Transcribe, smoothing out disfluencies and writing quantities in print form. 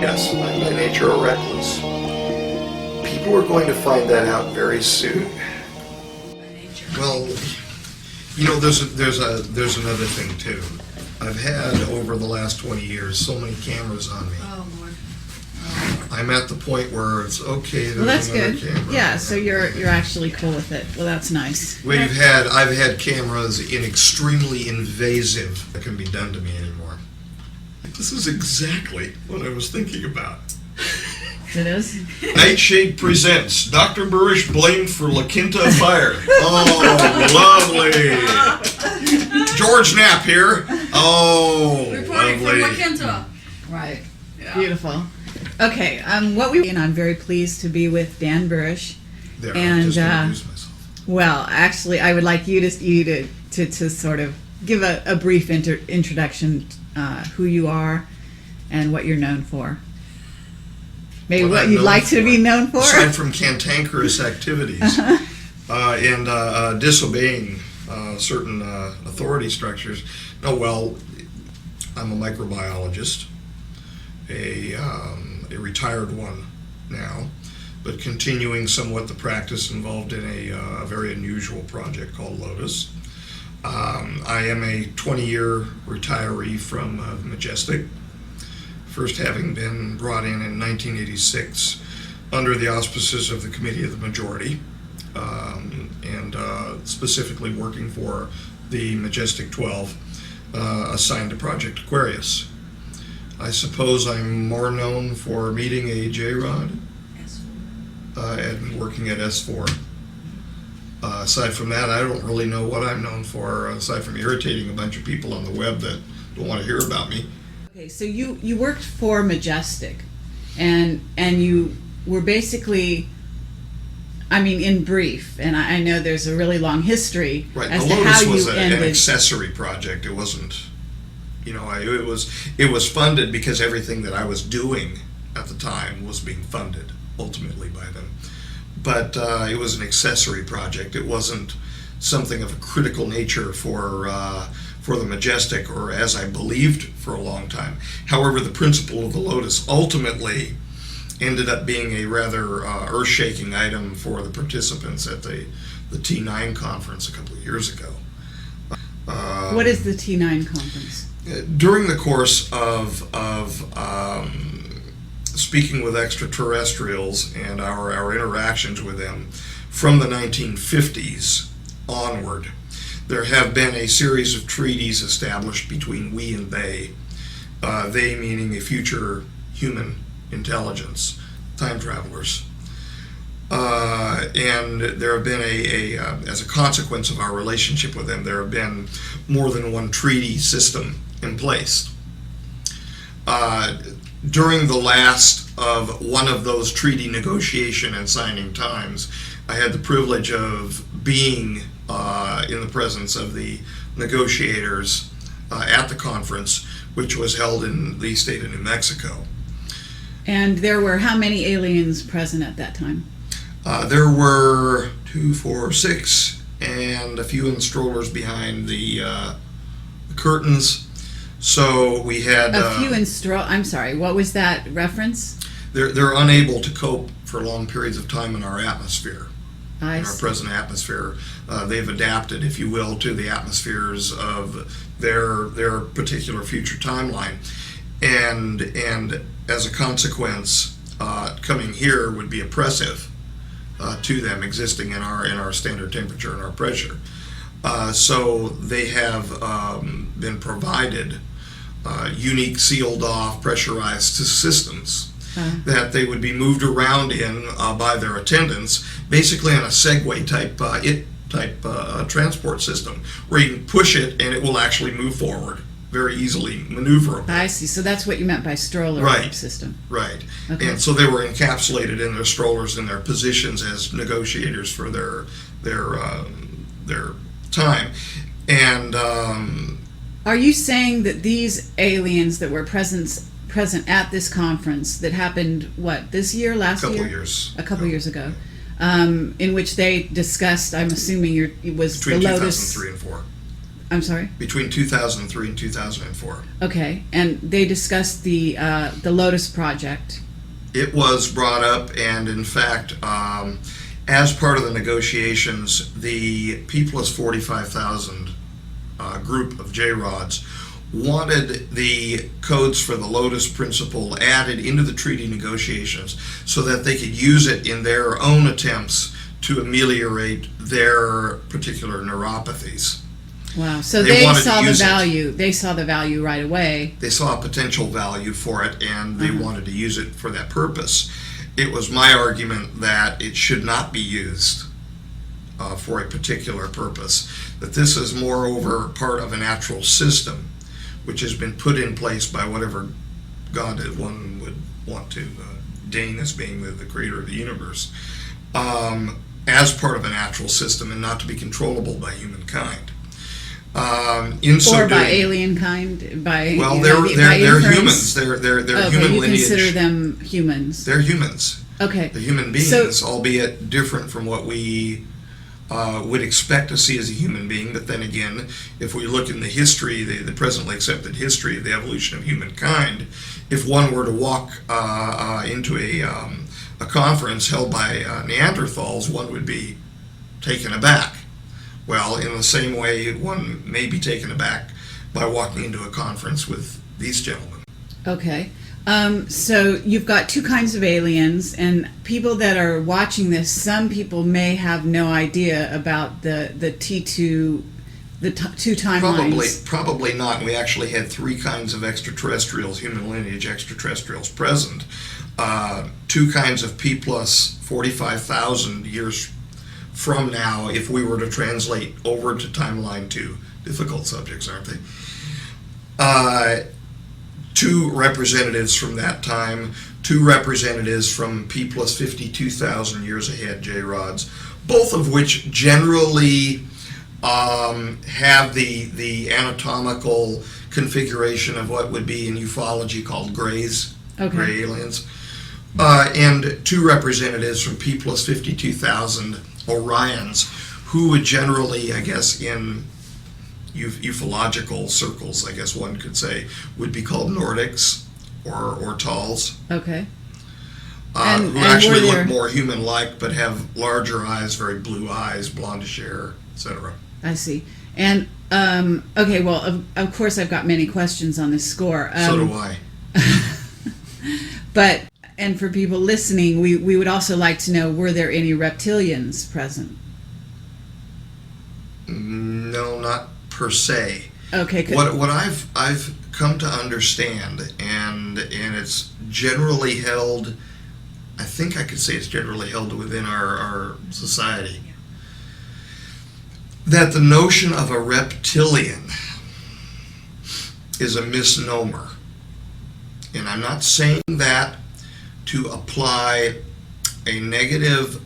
Yes, I'm by nature a recluse. People are going to find that out very soon. Well, there's another thing too. I've had over the last 20 years so many cameras on me. Oh Lord. I'm at the point where it's okay. Well, that's good. Camera. Yeah, so you're actually cool with it. Well, that's nice. I've had cameras in extremely invasive that can be done to me anymore. This is exactly what I was thinking about. It is? Nightshade presents Dr. Burisch blamed for La Quinta fire. Oh, lovely. George Knapp here. Oh, Reporting lovely. from La Quinta. Right. Yeah. Beautiful. Okay, and I'm very pleased to be with Dan Burisch. There, And, I just introduced myself. Well, actually, I would like you to sort of give a brief introduction, who you are and what you're known for. Maybe what you'd like to be known for? Aside from cantankerous activities and disobeying certain authority structures. No, well, I'm a microbiologist, a retired one now, but continuing somewhat the practice involved in a very unusual project called Lotus. I am a 20-year retiree from Majestic, first having been brought in 1986 under the auspices of the Committee of the Majority, and specifically working for the MJ-12, assigned to Project Aquarius. I suppose I'm more known for meeting a J-Rod and working at S4. Aside from that, I don't really know what I'm known for, aside from irritating a bunch of people on the web that don't want to hear about me. Okay, so you worked for Majestic, and you were basically, I mean, in brief, and I know there's a really long history Right, as the to Lotus how was you an ended. accessory project. It wasn't, it was funded because everything that I was doing at the time was being funded ultimately by them. But it was an accessory project. It wasn't something of a critical nature for the Majestic, or as I believed for a long time. However, the principle of the Lotus ultimately ended up being a rather earth-shaking item for the participants at the T9 conference a couple of years ago. What is the T9 conference? During the course of speaking with extraterrestrials and our interactions with them from the 1950s onward, there have been a series of treaties established between we and they meaning a future human intelligence, time travelers. And there have been as a consequence of our relationship with them, there have been more than one treaty system in place. During the last of one of those treaty negotiation and signing times, I had the privilege of being in the presence of the negotiators at the conference, which was held in the state of New Mexico. And there were how many aliens present at that time? There were 2, 4, 6, and a few in strollers behind the curtains. So we had I'm sorry, what was that reference? They're unable to cope for long periods of time in our atmosphere. In our present atmosphere, they've adapted, if you will, to the atmospheres of their particular future timeline, and as a consequence, coming here would be oppressive to them, existing in our standard temperature and our pressure. So they have been provided unique, sealed off, pressurized systems that they would be moved around in by their attendants, basically on a Segway type transport system, where you can push it and it will actually move forward, very easily maneuverable. I see. So that's what you meant by stroller system. Right. Okay. And so they were encapsulated in their strollers in their positions as negotiators for their time. And are you saying that these aliens that were present at this conference that happened, what, this year, last year? years. A couple years ago. in which they discussed, I'm assuming it was Between the Lotus. 2003 and 4. I'm sorry? Between 2003 and 2004. Okay, and they discussed the Lotus project. It was brought up, and in fact, as part of the negotiations, the P plus 45,000 group of J-Rods wanted the codes for the Lotus Principle added into the treaty negotiations so that they could use it in their own attempts to ameliorate their particular neuropathies. Wow, so They they wanted to saw the use it. value. They saw the value right away. They saw a potential value for it, and they wanted to use it for that purpose. It was my argument that it should not be used for a particular purpose, that this is moreover part of a natural system which has been put in place by whatever God that one would want to deign as being the creator of the universe, as part of a natural system and not to be controllable by humankind. Or by alien kind, by well, they're humans. They're okay, human you lineage. consider them humans. They're humans. Okay, They're human beings, albeit different from what we would expect to see as a human being. But then again, if we look in the history, the presently accepted history of the evolution of humankind, if one were to walk into a conference held by Neanderthals, one would be taken aback. Well, in the same way, one may be taken aback by walking into a conference with these gentlemen. okay. So you've got two kinds of aliens, and people that are watching this, some people may have no idea about the T2, two timelines. Probably not. We actually had three kinds of extraterrestrials, human lineage extraterrestrials present. Two kinds of P plus 45,000 years from now, if we were to translate over to timeline 2. Difficult subjects, aren't they? Two representatives from that time, two representatives from P plus 52,000 years ahead, J-Rods, both of which generally have the anatomical configuration of what would be in ufology called grays, gray aliens, and two representatives from P plus 52,000 Orions, who would generally, I guess, in ufological circles, I guess one could say, would be called Nordics or Tals. Okay. Who actually look more human-like but have larger eyes, very blue eyes, blondish hair, etc. I see. And, okay, well, of course I've got many questions on this score. So do I. But, and for people listening, we would also like to know, were there any reptilians present? No, not per se. Okay. What I've come to understand, and it's generally held, I think I could say it's generally held within our society, that the notion of a reptilian is a misnomer. And I'm not saying that to apply a negative